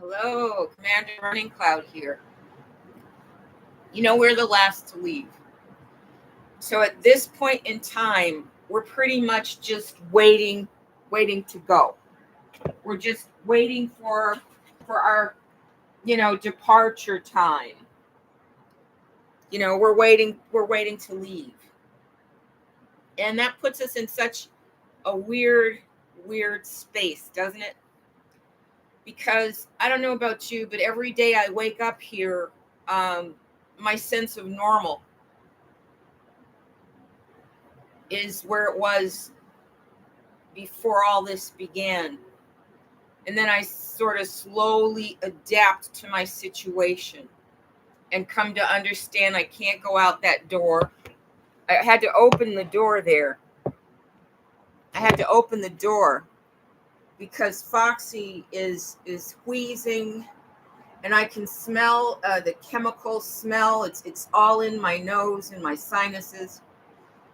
Hello, Commander Runningcloud here. We're the last to leave. So at this point in time, we're pretty much just waiting to go. We're just waiting for our, departure time. We're waiting to leave. And that puts us in such a weird space, doesn't it? Because I don't know about you, but every day I wake up here, my sense of normal is where it was before all this began. And then I sort of slowly adapt to my situation and come to understand I can't go out that door. I had to open the door there. I had to open the door because Foxy is wheezing, and I can smell the chemical smell. It's all in my nose and my sinuses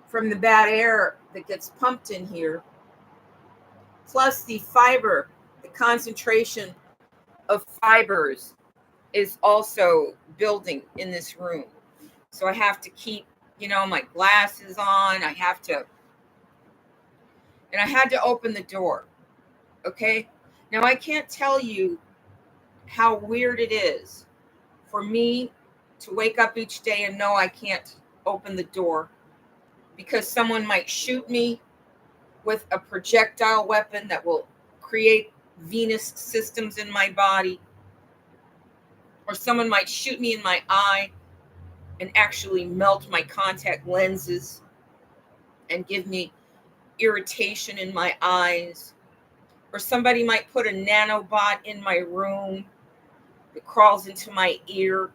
from the bad air that gets pumped in here. Plus the concentration of fibers is also building in this room. So I have to keep, my glasses on. I had to open the door. Okay. Now I can't tell you how weird it is for me to wake up each day and know I can't open the door because someone might shoot me with a projectile weapon that will create venous systems in my body, or someone might shoot me in my eye and actually melt my contact lenses and give me irritation in my eyes, or somebody might put a nanobot in my room that crawls into my ear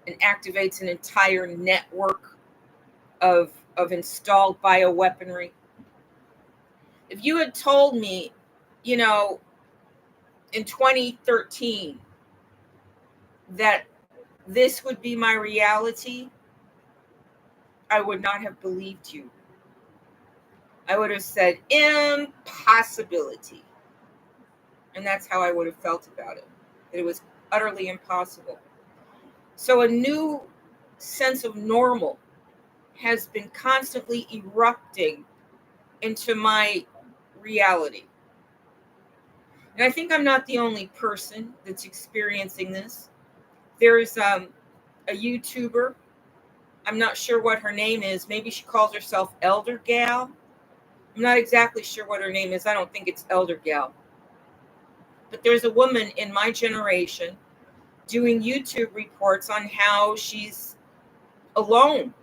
and activates an entire network of installed bioweaponry. If you had told me, in 2013 that this would be my reality, I would not have believed you. I would have said impossibility. And that's how I would have felt about it. That it was utterly impossible. So a new sense of normal has been constantly erupting into my reality. And I think I'm not the only person that's experiencing this. There's a YouTuber. I'm not sure what her name is. Maybe she calls herself Elder Gal. I'm not exactly sure what her name is. I don't think it's Elder Gal. But there's a woman in my generation doing YouTube reports on how she's alone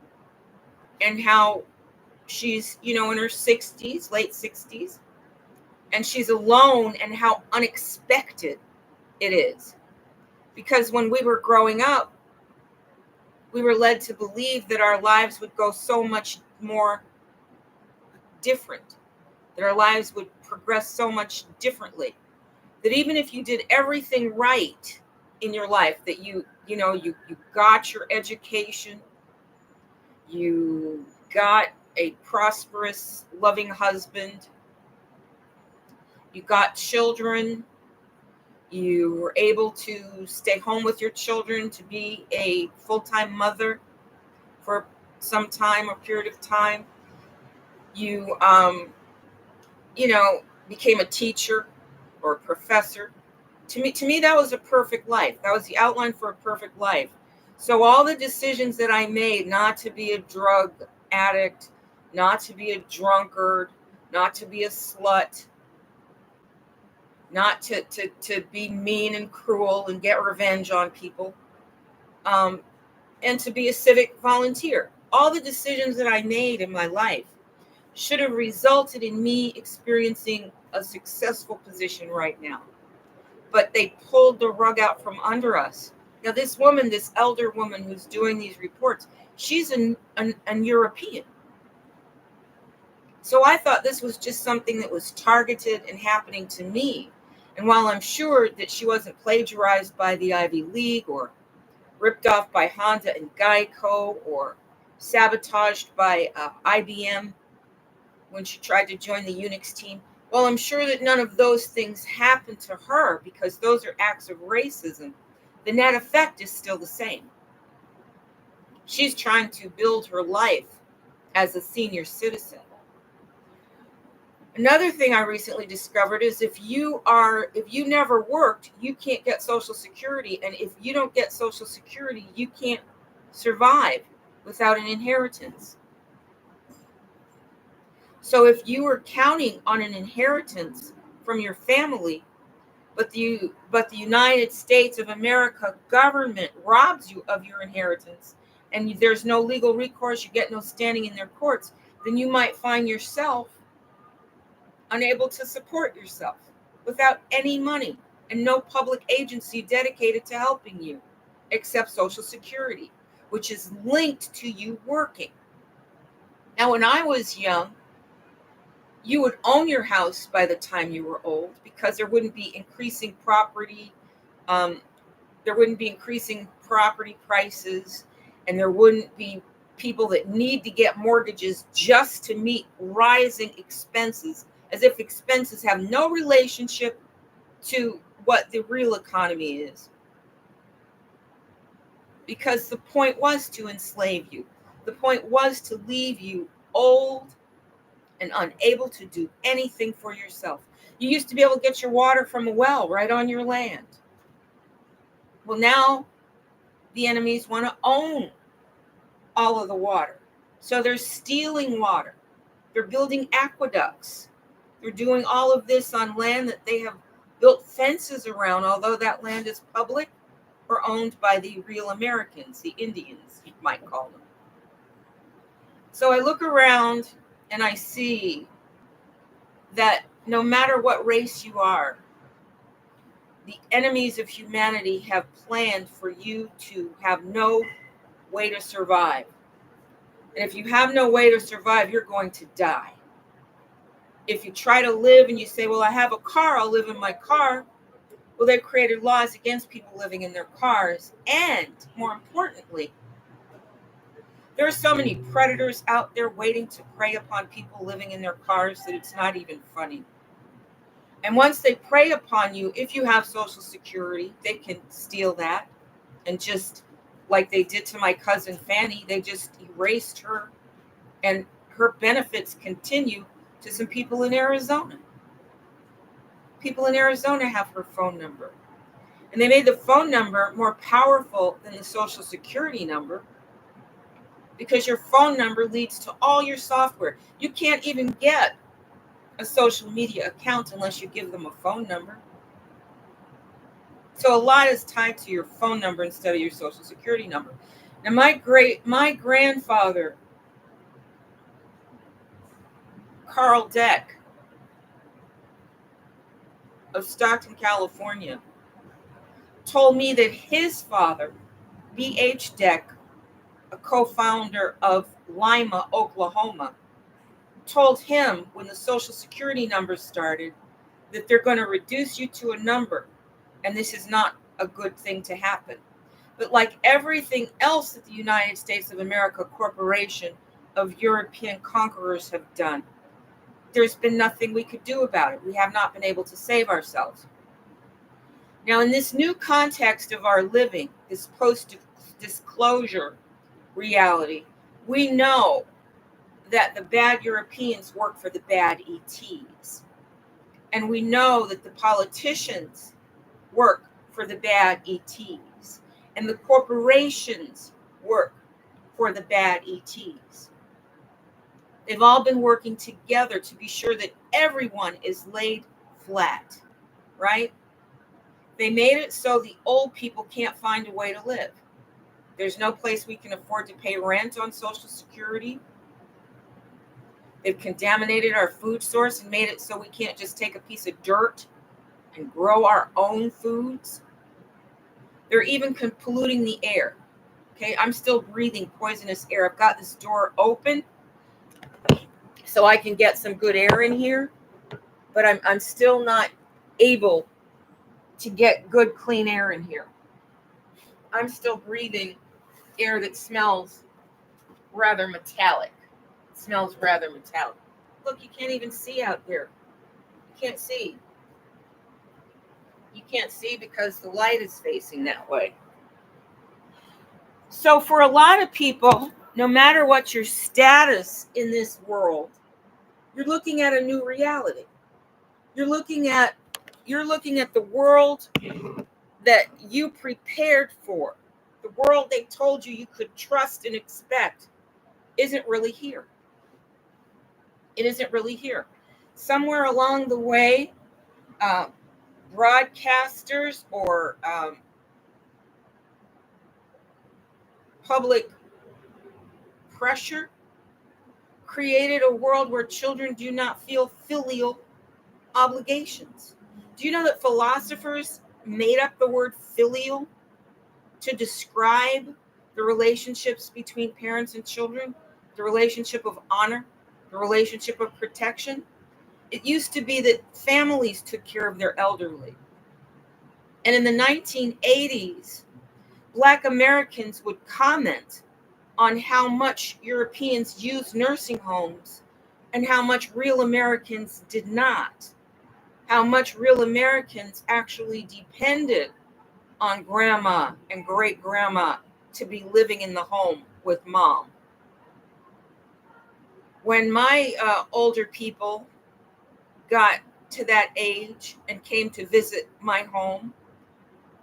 and how she's, in her 60s, late 60s, and she's alone, and how unexpected it is. Because when we were growing up, we were led to believe that our lives would go so much more different, that our lives would progress so much differently, that even if you did everything right in your life, that you got your education, you got a prosperous, loving husband, you got children, you were able to stay home with your children, to be a full-time mother for some time or period of time. You, became a teacher or a professor. To me, that was a perfect life. That was the outline for a perfect life. So all the decisions that I made, not to be a drug addict, not to be a drunkard, not to be a slut, not to be mean and cruel and get revenge on people, and to be a civic volunteer. All the decisions that I made in my life should have resulted in me experiencing a successful position right now. But they pulled the rug out from under us. Now, this woman, this elder woman who's doing these reports, she's an European. So I thought this was just something that was targeted and happening to me. And while I'm sure that she wasn't plagiarized by the Ivy League or ripped off by Honda and Geico or sabotaged by IBM when she tried to join the Unix team, Well, I'm sure that none of those things happened to her because those are acts of racism. The net effect is still the same. She's trying to build her life as a senior citizen. Another thing I recently discovered is if you never worked, you can't get Social Security. And if you don't get Social Security, you can't survive without an inheritance. So if you were counting on an inheritance from your family, but the United States of America government robs you of your inheritance, and there's no legal recourse, you get no standing in their courts, then you might find yourself unable to support yourself without any money and no public agency dedicated to helping you except Social Security, which is linked to you working. Now, when I was young, you would own your house by the time you were old because there wouldn't be increasing property prices, and there wouldn't be people that need to get mortgages just to meet rising expenses, as if expenses have no relationship to what the real economy is. Because the point was to enslave you. The point was to leave you old and unable to do anything for yourself. You used to be able to get your water from a well right on your land. Well, now the enemies want to own all of the water. So they're stealing water. They're building aqueducts. They're doing all of this on land that they have built fences around, although that land is public or owned by the real Americans, the Indians, you might call them. So I look around and I see that no matter what race you are, the enemies of humanity have planned for you to have no way to survive. And if you have no way to survive, you're going to die. If you try to live and you say, well, I have a car, I'll live in my car. Well, they've created laws against people living in their cars. And more importantly, there are so many predators out there waiting to prey upon people living in their cars that it's not even funny. And once they prey upon you, if you have Social Security, they can steal that. And just like they did to my cousin Fanny, they just erased her, and her benefits continue to some people in Arizona. People in Arizona have her phone number. And they made the phone number more powerful than the Social Security number because your phone number leads to all your software. You can't even get a social media account unless you give them a phone number. So a lot is tied to your phone number instead of your Social Security number. Now, my grandfather, Carl Deck of Stockton, California, told me that his father, B.H. Deck, a co-founder of Lima, Oklahoma, told him when the Social Security number started that they're going to reduce you to a number, and this is not a good thing to happen. But like everything else that the United States of America Corporation of European conquerors have done, there's been nothing we could do about it. We have not been able to save ourselves. Now, in this new context of our living, this post-disclosure reality, we know that the bad Europeans work for the bad ETs. And we know that the politicians work for the bad ETs. And the corporations work for the bad ETs. They've all been working together to be sure that everyone is laid flat, right? They made it so the old people can't find a way to live. There's no place we can afford to pay rent on Social Security. They've contaminated our food source and made it so we can't just take a piece of dirt and grow our own foods. They're even polluting the air. Okay, I'm still breathing poisonous air. I've got this door open so I can get some good air in here, but I'm still not able to get good clean air in here. I'm still breathing air that smells rather metallic. It smells rather metallic. Look, you can't even see out there. can't see. You can't see because the light is facing that way. So for a lot of people, no matter what your status in this world, you're looking at a new reality. You're looking at the world that you prepared for. The world they told you could trust and expect isn't really here. It isn't really here. Somewhere along the way, broadcasters or public pressure created a world where children do not feel filial obligations. Do you know that philosophers made up the word filial to describe the relationships between parents and children, the relationship of honor, the relationship of protection? It used to be that families took care of their elderly. And in the 1980s, Black Americans would comment on how much Europeans used nursing homes and how much real Americans did not. How much real Americans actually depended on grandma and great grandma to be living in the home with mom. When my older people got to that age and came to visit my home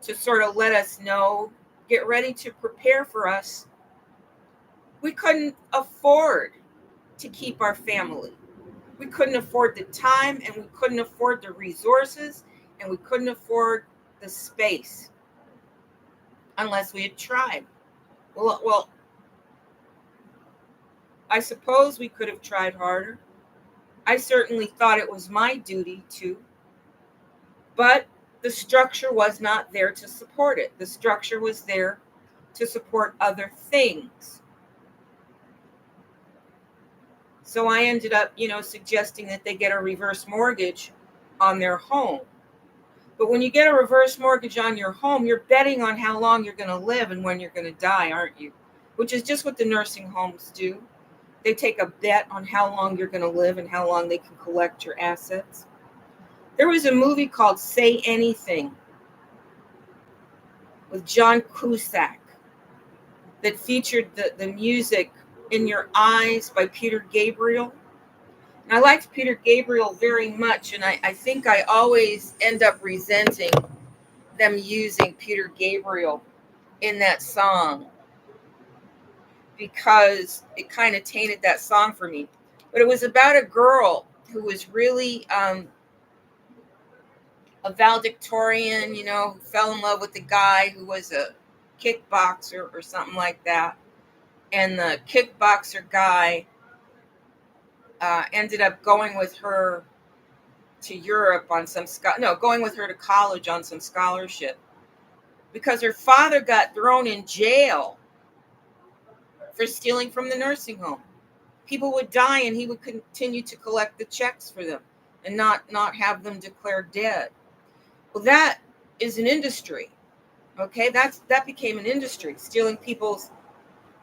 to sort of let us know, get ready to prepare for us, we couldn't afford to keep our family. We couldn't afford the time, and we couldn't afford the resources, and we couldn't afford the space unless we had tried. Well, I suppose we could have tried harder. I certainly thought it was my duty to, but the structure was not there to support it. The structure was there to support other things. So I ended up, suggesting that they get a reverse mortgage on their home. But when you get a reverse mortgage on your home, you're betting on how long you're going to live and when you're going to die, aren't you? Which is just what the nursing homes do. They take a bet on how long you're going to live and how long they can collect your assets. There was a movie called Say Anything with John Cusack that featured the music In Your Eyes by Peter Gabriel. And I liked Peter Gabriel very much, and I think I always end up resenting them using Peter Gabriel in that song because it kind of tainted that song for me. But it was about a girl who was really a valedictorian, who fell in love with a guy who was a kickboxer or something like that. And the kickboxer guy ended up going with her to Europe on going with her to college on some scholarship because her father got thrown in jail for stealing from the nursing home. People would die and he would continue to collect the checks for them and not have them declared dead. Well, that is an industry. Okay, that became an industry, stealing people's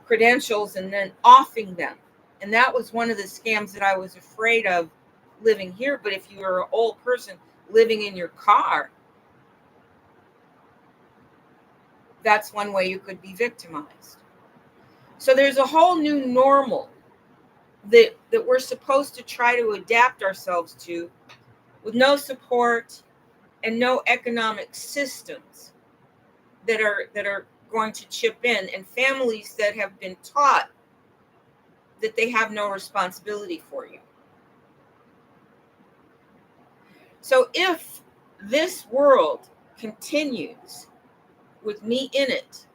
credentials and then offing them. And that was one of the scams that I was afraid of living here. But if you were an old person living in your car, that's one way you could be victimized. So there's a whole new normal that we're supposed to try to adapt ourselves to with no support and no economic systems that are going to chip in, and families that have been taught that they have no responsibility for you. So if this world continues with me in it,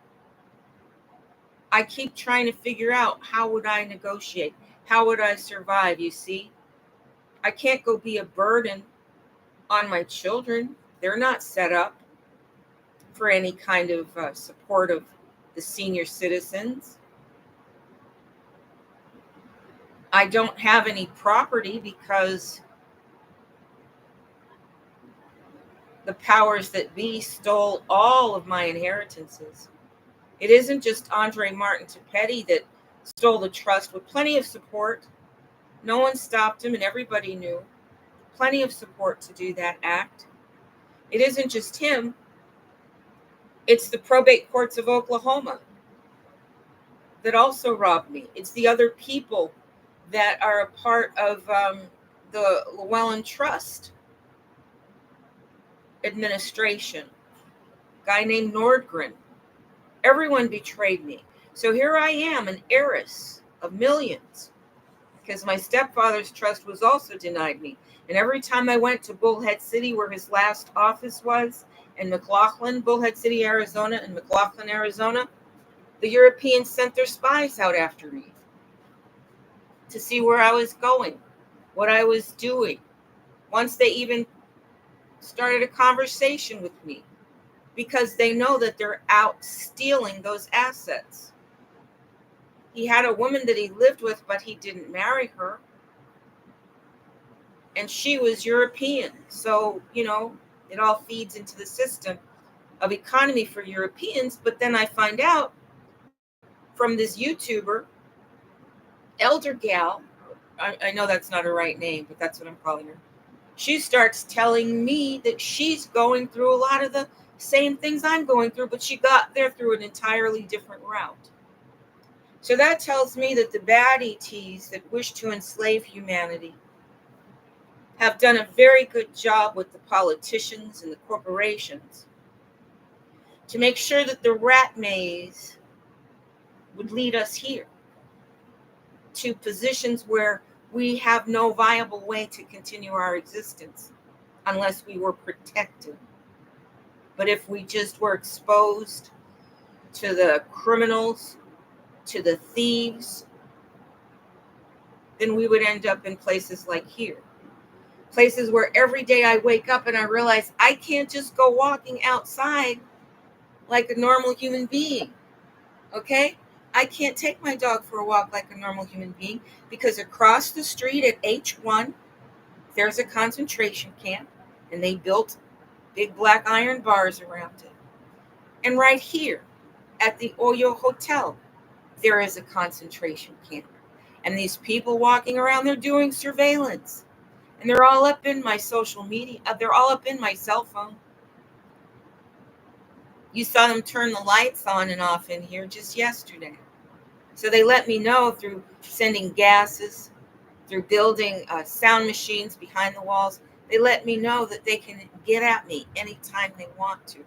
I keep trying to figure out how would I negotiate? How would I survive? You see, I can't go be a burden on my children. They're not set up for any kind of support of the senior citizens. I don't have any property because the powers that be stole all of my inheritances. It isn't just Andre Martin Tapetti that stole the trust with plenty of support. No one stopped him and everybody knew. plenty of support to do that act. It isn't just him, it's the probate courts of Oklahoma that also robbed me. It's the other people that are a part of the Llewellyn Trust administration. Guy named Nordgren. Everyone betrayed me. So here I am, an heiress of millions, because my stepfather's trust was also denied me. And every time I went to Bullhead City, where his last office was, in McLaughlin, Bullhead City, Arizona, and McLaughlin, Arizona, the Europeans sent their spies out after me to see where I was going, what I was doing. Once they even started a conversation with me, because they know that they're out stealing those assets. He had a woman that he lived with, but he didn't marry her. And she was European. So, it all feeds into the system of economy for Europeans. But then I find out from this YouTuber, Elder Gal, I know that's not her right name, but that's what I'm calling her. She starts telling me that she's going through a lot of the same things I'm going through, but she got there through an entirely different route. So that tells me that the bad ETs that wish to enslave humanity have done a very good job with the politicians and the corporations to make sure that the rat maze would lead us here to positions where we have no viable way to continue our existence unless we were protected. But if we just were exposed to the criminals, to the thieves, then we would end up in places like here. Places where every day I wake up and I realize I can't just go walking outside like a normal human being. Okay? I can't take my dog for a walk like a normal human being because across the street at H1, there's a concentration camp and they built big black iron bars around it. And right here at the Oyo Hotel, there is a concentration camp. And these people walking around, they're doing surveillance. And they're all up in my social media. They're all up in my cell phone. You saw them turn the lights on and off in here just yesterday. So they let me know through sending gases, through building sound machines behind the walls. They let me know that they can get at me anytime they want to.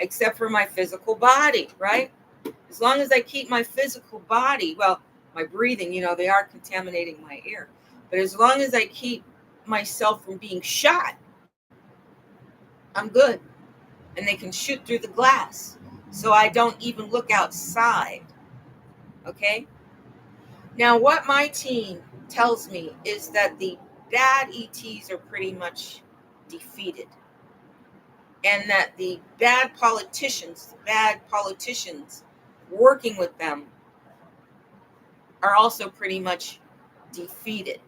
Except for my physical body, right? As long as I keep my physical body, well, my breathing, they are contaminating my air. But as long as I keep myself from being shot, I'm good. And they can shoot through the glass. So I don't even look outside. Okay? Now, what my team tells me is that the bad ETs are pretty much defeated. And that the bad politicians working with them are also pretty much defeated.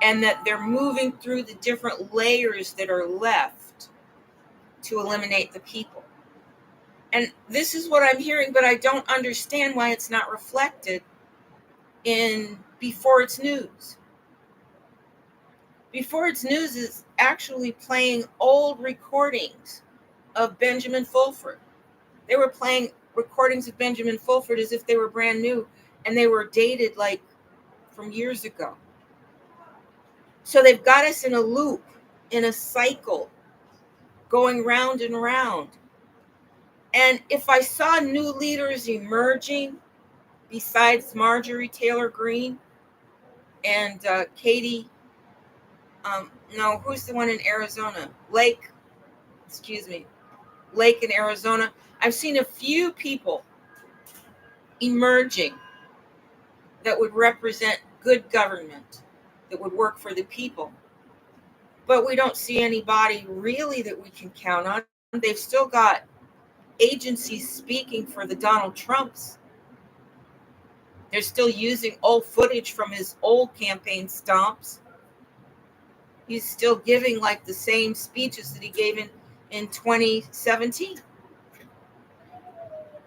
And that they're moving through the different layers that are left to eliminate the people. And this is what I'm hearing, but I don't understand why it's not reflected in Before It's News. Before It's News is actually playing old recordings of Benjamin Fulford. They were playing recordings of Benjamin Fulford as if they were brand new, and they were dated like from years ago. So they've got us in a loop, in a cycle, going round and round. And if I saw new leaders emerging, besides Marjorie Taylor Greene and Katie, no, who's the one in Arizona? Lake in Arizona. I've seen a few people emerging that would represent good government, that would work for the people. But we don't see anybody really that we can count on. They've still got agencies speaking for the Donald Trumps. They're still using old footage from his old campaign stomps. He's still giving like the same speeches that he gave in 2017.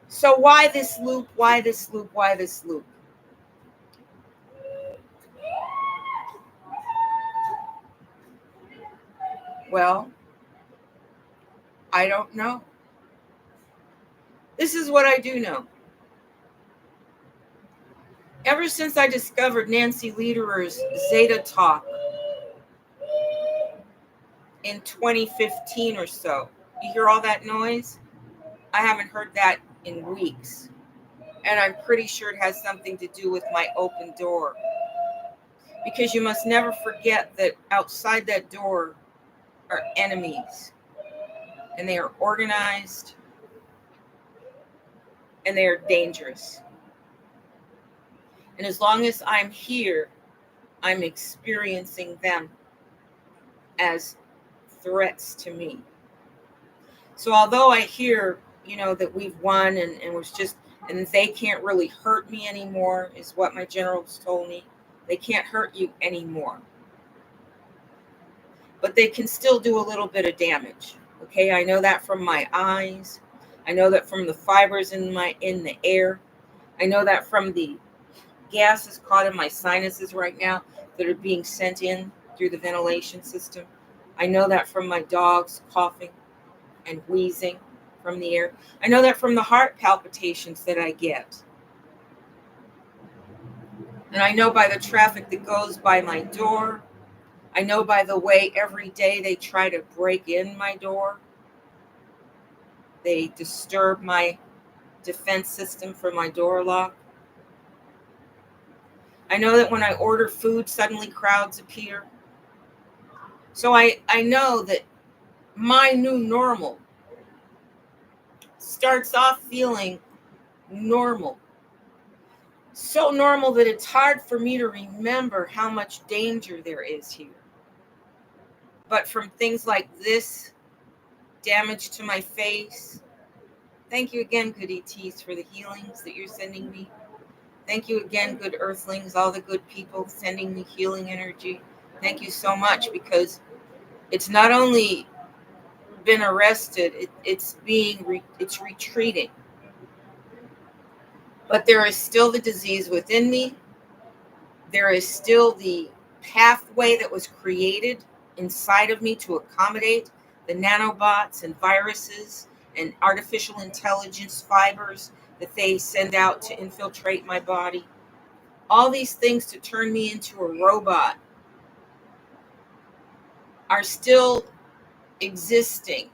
So why this loop? Why this loop? Why this loop? Well, I don't know. This is what I do know. Ever since I discovered Nancy Lederer's Zeta Talk in 2015 or so, you hear all that noise? I haven't heard that in weeks. And I'm pretty sure it has something to do with my open door. Because you must never forget that outside that door are enemies. And they are organized. And they are dangerous. And as long as I'm here, I'm experiencing them as threats to me. So although I hear, that we've won and was just, and they can't really hurt me anymore, is what my generals told me. They can't hurt you anymore. But they can still do a little bit of damage. Okay, I know that from my eyes. I know that from the fibers in the air. I know that from the gases caught in my sinuses right now that are being sent in through the ventilation system. I know that from my dogs coughing and wheezing from the air. I know that from the heart palpitations that I get. And I know by the traffic that goes by my door. I know by the way every day they try to break in my door. They disturb my defense system for my door lock. I know that when I order food, suddenly crowds appear. So I know that my new normal starts off feeling normal. So normal that it's hard for me to remember how much danger there is here. But from things like this, damage to my face, thank you again, good ETs, for the healings that you're sending me. Thank you again, good earthlings, all the good people sending me healing energy. Thank you so much, because it's not only been arrested, it's retreating. But there is still the disease within me. There is still the pathway that was created inside of me to accommodate the nanobots and viruses and artificial intelligence fibers that they send out to infiltrate my body. All these things to turn me into a robot are still existing.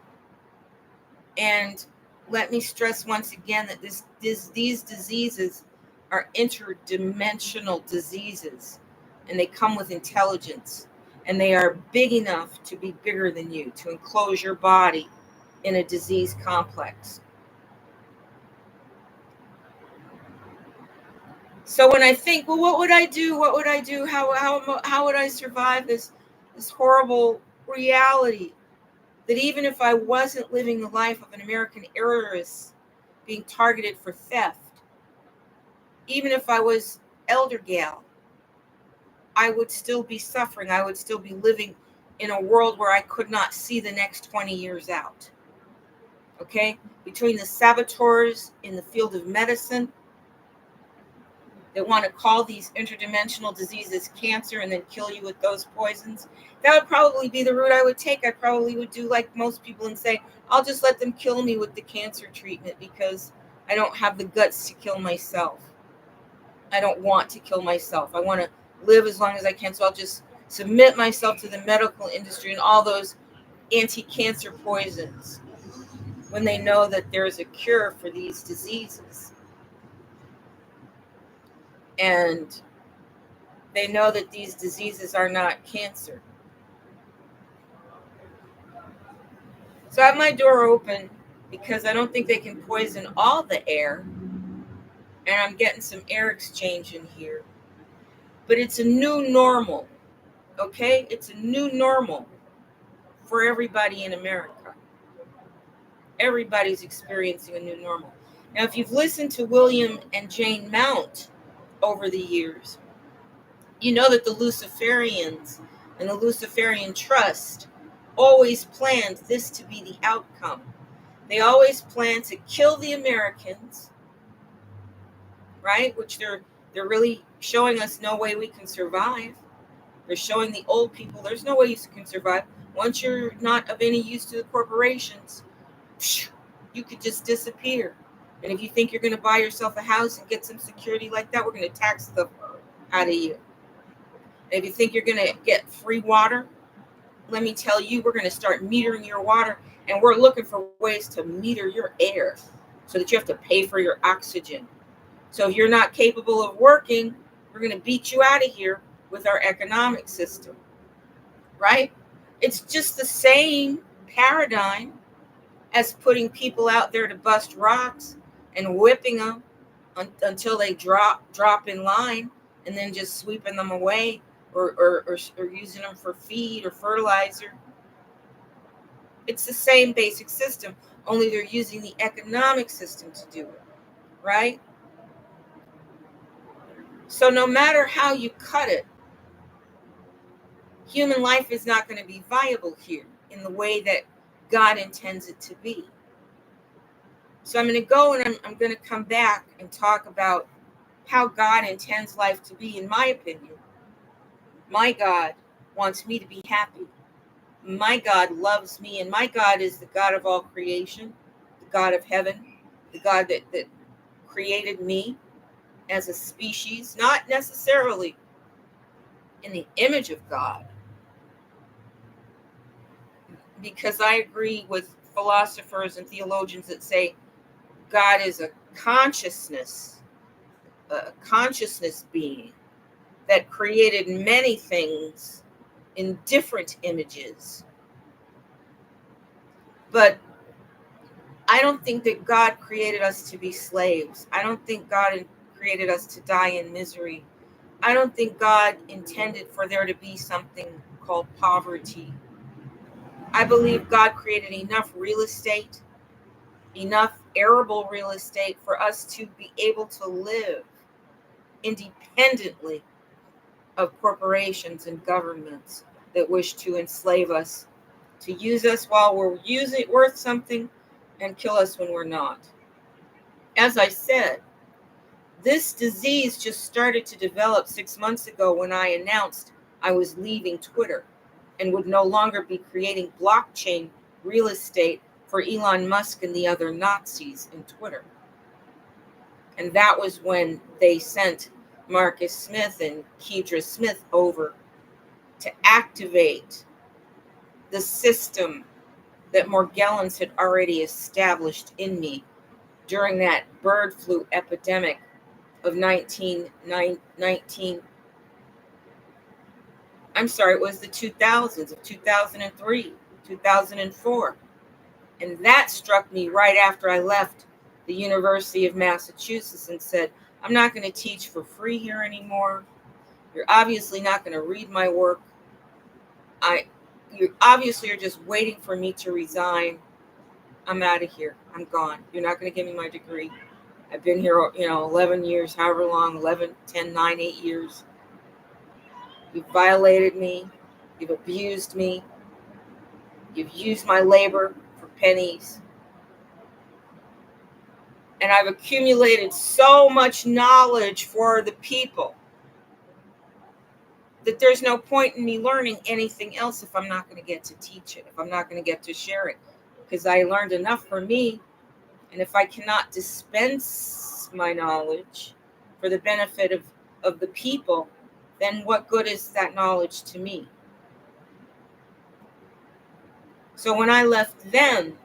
And let me stress once again that these diseases are interdimensional diseases, and they come with intelligence, and they are big enough to be bigger than you, to enclose your body in a disease complex. So when I think, well, what would I do? What would I do? How would I survive this horrible reality? That even if I wasn't living the life of an American heiress being targeted for theft, even if I was elder gal, I would still be suffering. I would still be living in a world where I could not see the next 20 years out. Okay? Between the saboteurs in the field of medicine that want to call these interdimensional diseases cancer and then kill you with those poisons, that would probably be the route I would take. I probably would do like most people and say, I'll just let them kill me with the cancer treatment because I don't have the guts to kill myself. I don't want to kill myself. I want to live as long as I can. So I'll just submit myself to the medical industry and all those anti-cancer poisons when they know that there's a cure for these diseases. And they know that these diseases are not cancer. So I have my door open because I don't think they can poison all the air. And I'm getting some air exchange in here. But it's a new normal. Okay? It's a new normal for everybody in America. Everybody's experiencing a new normal. Now, if you've listened to William and Jane Mount over the years, you know that the Luciferians and the Luciferian Trust always planned this to be the outcome. They always planned to kill the Americans, right? Which they're really showing us no way we can survive. They're showing the old people there's no way you can survive. Once you're not of any use to the corporations, you could just disappear. And if you think you're going to buy yourself a house and get some security like that, we're going to tax the out of you. And if you think you're going to get free water, let me tell you, we're going to start metering your water, and we're looking for ways to meter your air so that you have to pay for your oxygen. So if you're not capable of working, we're going to beat you out of here with our economic system, right? It's just the same paradigm as putting people out there to bust rocks and whipping them until they drop in line, and then just sweeping them away, or using them for feed or fertilizer. It's the same basic system, only they're using the economic system to do it, right? So no matter how you cut it, human life is not going to be viable here in the way that God intends it to be. So I'm going to go, and I'm going to come back and talk about how God intends life to be, in my opinion. My God wants me to be happy. My God loves me, and my God is the God of all creation, the God of heaven, the God that created me as a species, not necessarily in the image of God, because I agree with philosophers and theologians that say God is a consciousness being that created many things in different images. But I don't think that God created us to be slaves. I don't think God created us to die in misery. I don't think God intended for there to be something called poverty. I believe God created enough real estate, enough arable real estate, for us to be able to live independently of corporations and governments that wish to enslave us, to use us while we're worth something, and kill us when we're not. As I said, this disease just started to develop 6 months ago when I announced I was leaving Twitter and would no longer be creating blockchain real estate for Elon Musk and the other Nazis in Twitter. And that was when they sent Marcus Smith and Kedra Smith over to activate the system that Morgellons had already established in me during that bird flu epidemic of 1919. I'm sorry, it was the 2000s, of 2003, 2004. And that struck me right after I left the University of Massachusetts and said, I'm not going to teach for free here anymore. You're obviously not going to read my work. You obviously are just waiting for me to resign. I'm out of here. I'm gone. You're not going to give me my degree. I've been here, 11 years, however long, 11, 10, 9, 8 years. You've violated me. You've abused me. You've used my labor for pennies. And I've accumulated so much knowledge for the people that there's no point in me learning anything else if I'm not going to get to teach it, if I'm not going to get to share it, because I learned enough for me. And if I cannot dispense my knowledge for the benefit of the people, then what good is that knowledge to me? So when I left them,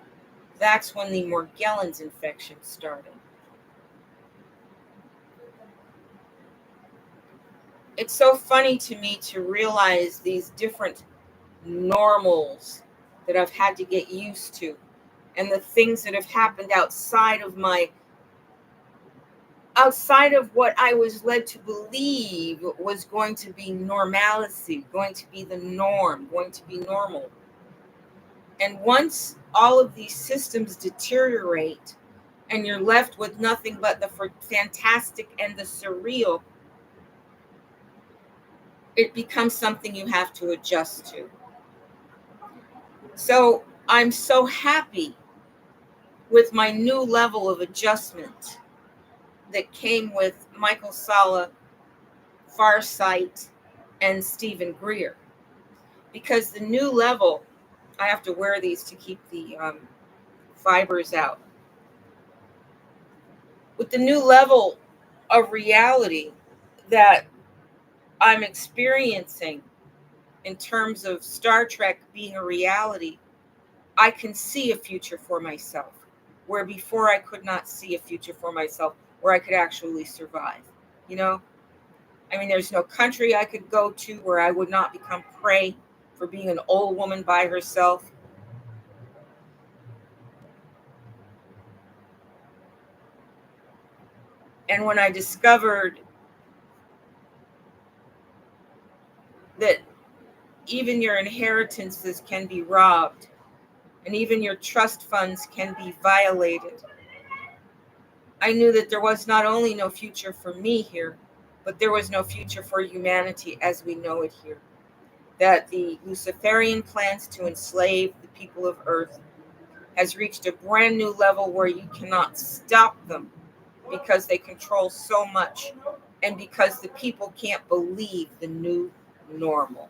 that's when the Morgellons infection started. It's so funny to me to realize these different normals that I've had to get used to, and the things that have happened outside of what I was led to believe was going to be normalcy, going to be the norm, going to be normal. And once all of these systems deteriorate and you're left with nothing but the fantastic and the surreal, it becomes something you have to adjust to. So I'm so happy with my new level of adjustment that came with Michael Salla, Farsight, and Stephen Greer. Because the new level I have to wear these to keep the fibers out. With the new level of reality that I'm experiencing in terms of Star Trek being a reality, I can see a future for myself where before I could not see a future for myself where I could actually survive. You know, I mean, there's no country I could go to where I would not become prey for being an old woman by herself. And when I discovered that even your inheritances can be robbed and even your trust funds can be violated, I knew that there was not only no future for me here, but there was no future for humanity as we know it here. That the Luciferian plans to enslave the people of Earth has reached a brand new level where you cannot stop them because they control so much and because the people can't believe the new normal.